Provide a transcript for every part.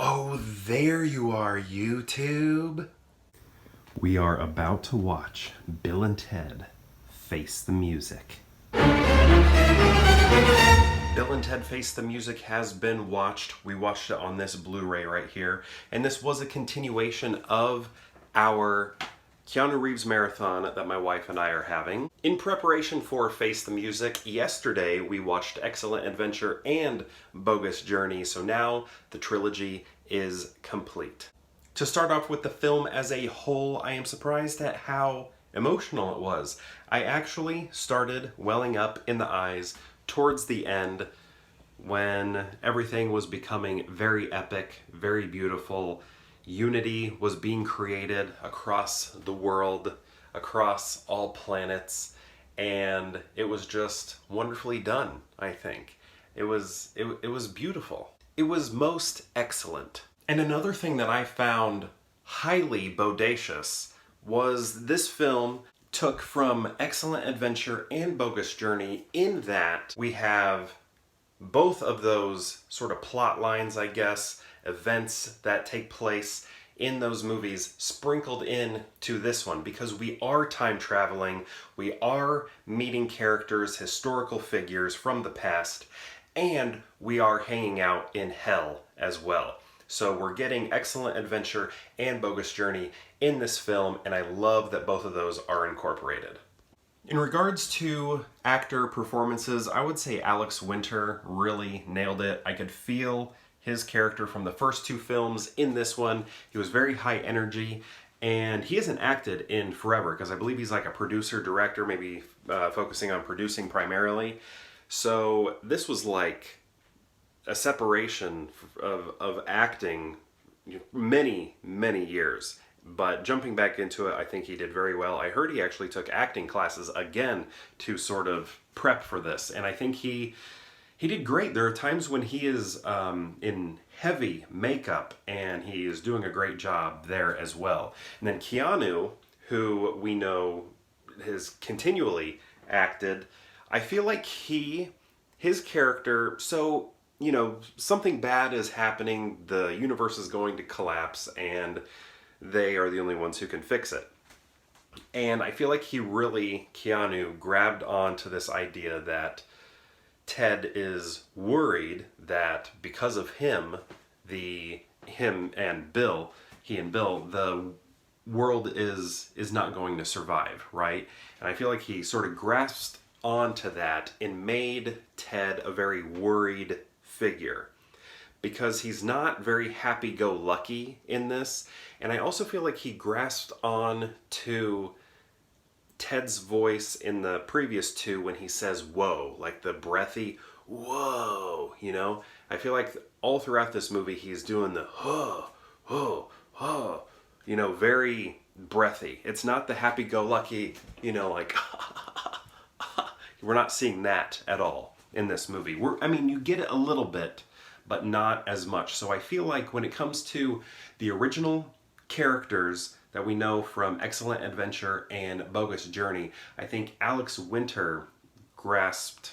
Oh, there you are, YouTube. We are about to watch Bill and Ted Face the Music. Bill and Ted Face the Music has been watched. We watched it on this Blu-ray right here. And this was a continuation of our Keanu Reeves marathon that my wife and I are having. In preparation for Face the Music, yesterday we watched Excellent Adventure and Bogus Journey, so now the trilogy is complete. To start off with the film as a whole, I am surprised at how emotional it was. I actually started welling up in the eyes towards the end when everything was becoming very epic, very beautiful. Unity was being created across the world, across all planets, and it was just wonderfully done, I think. It was beautiful. It was most excellent. And another thing that I found highly bodacious was this film took from Excellent Adventure and Bogus Journey in that we have both of those sort of plot lines, I guess, events that take place in those movies sprinkled in to this one, because we are time traveling, we are meeting characters, historical figures from the past, and we are hanging out in hell as well. So we're getting Excellent Adventure and Bogus Journey in this film, and I love that both of those are incorporated. In regards to actor performances, I would say Alex Winter really nailed it. I could feel his character from the first two films in this one. He was very high energy, and he hasn't acted in forever because I believe he's like a producer, director, maybe focusing on producing primarily. So this was like a separation of acting many, many years. But jumping back into it, I think he did very well. I heard he actually took acting classes again to sort of prep for this, and I think he did great. There are times when he is in heavy makeup, and he is doing a great job there as well. And then Keanu, who we know has continually acted, I feel like his character, so, you know, something bad is happening, the universe is going to collapse, and they are the only ones who can fix it. And I feel like Keanu grabbed onto this idea that Ted is worried that because of he and Bill, the world is not going to survive, right? And I feel like he sort of grasped onto that and made Ted a very worried figure, because he's not very happy-go-lucky in this. And I also feel like he grasped on to Ted's voice in the previous two when he says whoa, like the breathy whoa, you know? I feel like all throughout this movie he's doing the huh, huh, huh, you know, very breathy. It's not the happy-go-lucky, you know, like we're not seeing that at all in this movie. You get it a little bit, but not as much. So I feel like when it comes to the original characters that we know from Excellent Adventure and Bogus Journey, I think Alex Winter grasped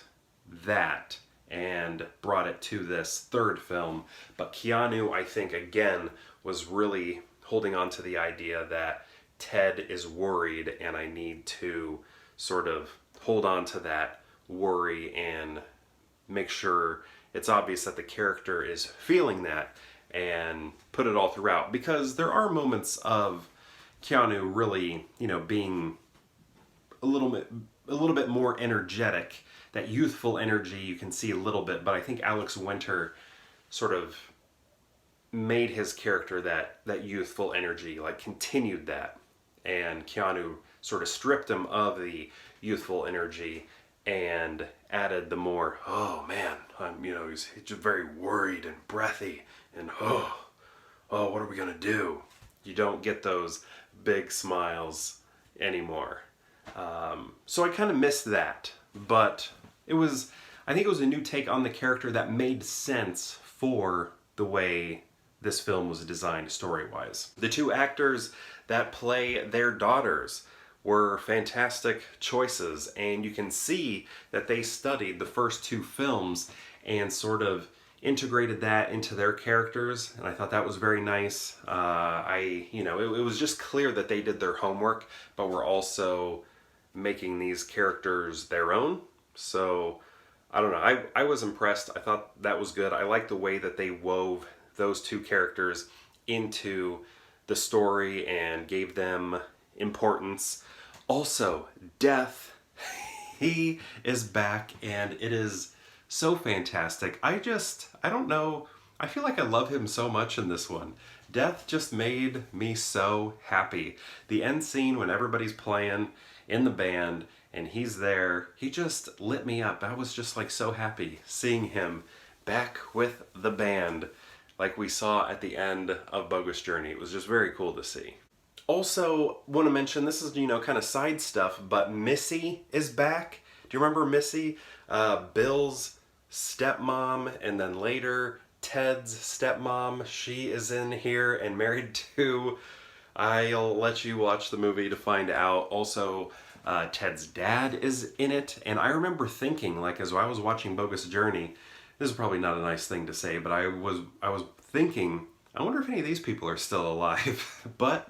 that and brought it to this third film. But Keanu, I think, again, was really holding on to the idea that Ted is worried, and I need to sort of hold on to that worry and make sure it's obvious that the character is feeling that, and put it all throughout. Because there are moments of Keanu really, you know, being a little bit more energetic. That youthful energy you can see a little bit, but I think Alex Winter sort of made his character that youthful energy, like continued that. And Keanu sort of stripped him of the youthful energy and added the more, oh man, he's just very worried and breathy, and oh, what are we gonna do? You don't get those big smiles anymore. So I kind of missed that, but I think it was a new take on the character that made sense for the way this film was designed story-wise. The two actors that play their daughters were fantastic choices, and you can see that they studied the first two films and sort of integrated that into their characters, and I thought that was very nice. It was just clear that they did their homework, but were also making these characters their own. So I don't know. I was impressed. I thought that was good. I liked the way that they wove those two characters into the story and gave them importance. Also, Death, he is back, and it is so fantastic. I don't know. I feel like I love him so much in this one. Death just made me so happy. The end scene when everybody's playing in the band and he's there, he just lit me up. I was just like so happy seeing him back with the band like we saw at the end of Bogus Journey. It was just very cool to see. Also, want to mention, this is, kind of side stuff, but Missy is back. Do you remember Missy? Bill's stepmom, and then later Ted's stepmom. She is in here and married to, I'll let you watch the movie to find out. Also, Ted's dad is in it, and I remember thinking, like, as I was watching Bogus Journey, this is probably not a nice thing to say, but I was thinking, I wonder if any of these people are still alive. But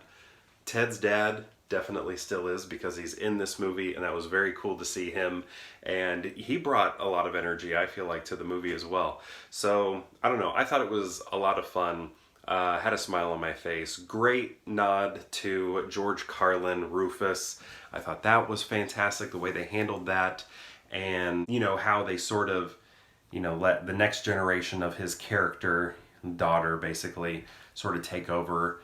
Ted's dad definitely still is, because he's in this movie, and that was very cool to see him. And he brought a lot of energy, I feel like, to the movie as well. So, I don't know, I thought it was a lot of fun. Had a smile on my face. Great nod to George Carlin, Rufus. I thought that was fantastic, the way they handled that. And, how they sort of, let the next generation of his character, daughter basically, sort of take over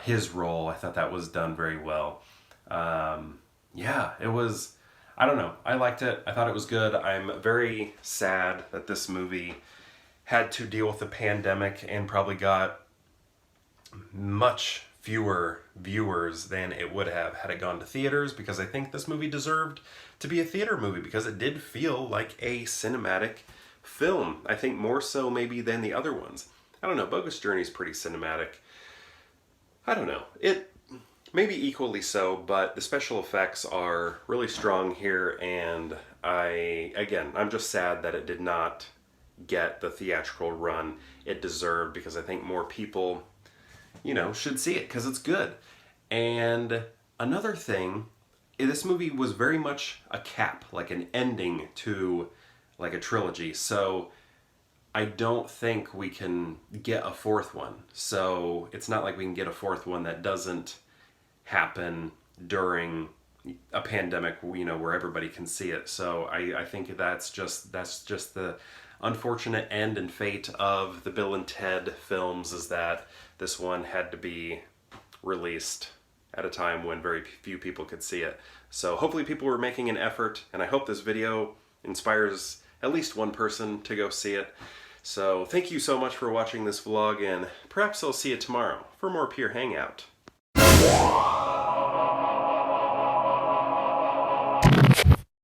his role. I thought that was done very well. It was, I don't know, I liked it. I thought it was good. I'm very sad that this movie had to deal with the pandemic and probably got much fewer viewers than it would have had it gone to theaters, because I think this movie deserved to be a theater movie, because it did feel like a cinematic film. I think more so maybe than the other ones. I don't know, Bogus Journey is pretty cinematic. I don't know, it maybe equally so, but the special effects are really strong here, and I'm just sad that it did not get the theatrical run it deserved, because I think more people, should see it, because it's good. And another thing, this movie was very much a cap, like an ending to like a trilogy, so I don't think we can get a fourth one. So it's not like we can get a fourth one that doesn't happen during a pandemic, where everybody can see it. So I think that's just the unfortunate end and fate of the Bill and Ted films, is that this one had to be released at a time when very few people could see it. So hopefully people were making an effort, and I hope this video inspires at least one person to go see it. So thank you so much for watching this vlog, and perhaps I'll see you tomorrow for more Pure Hangout.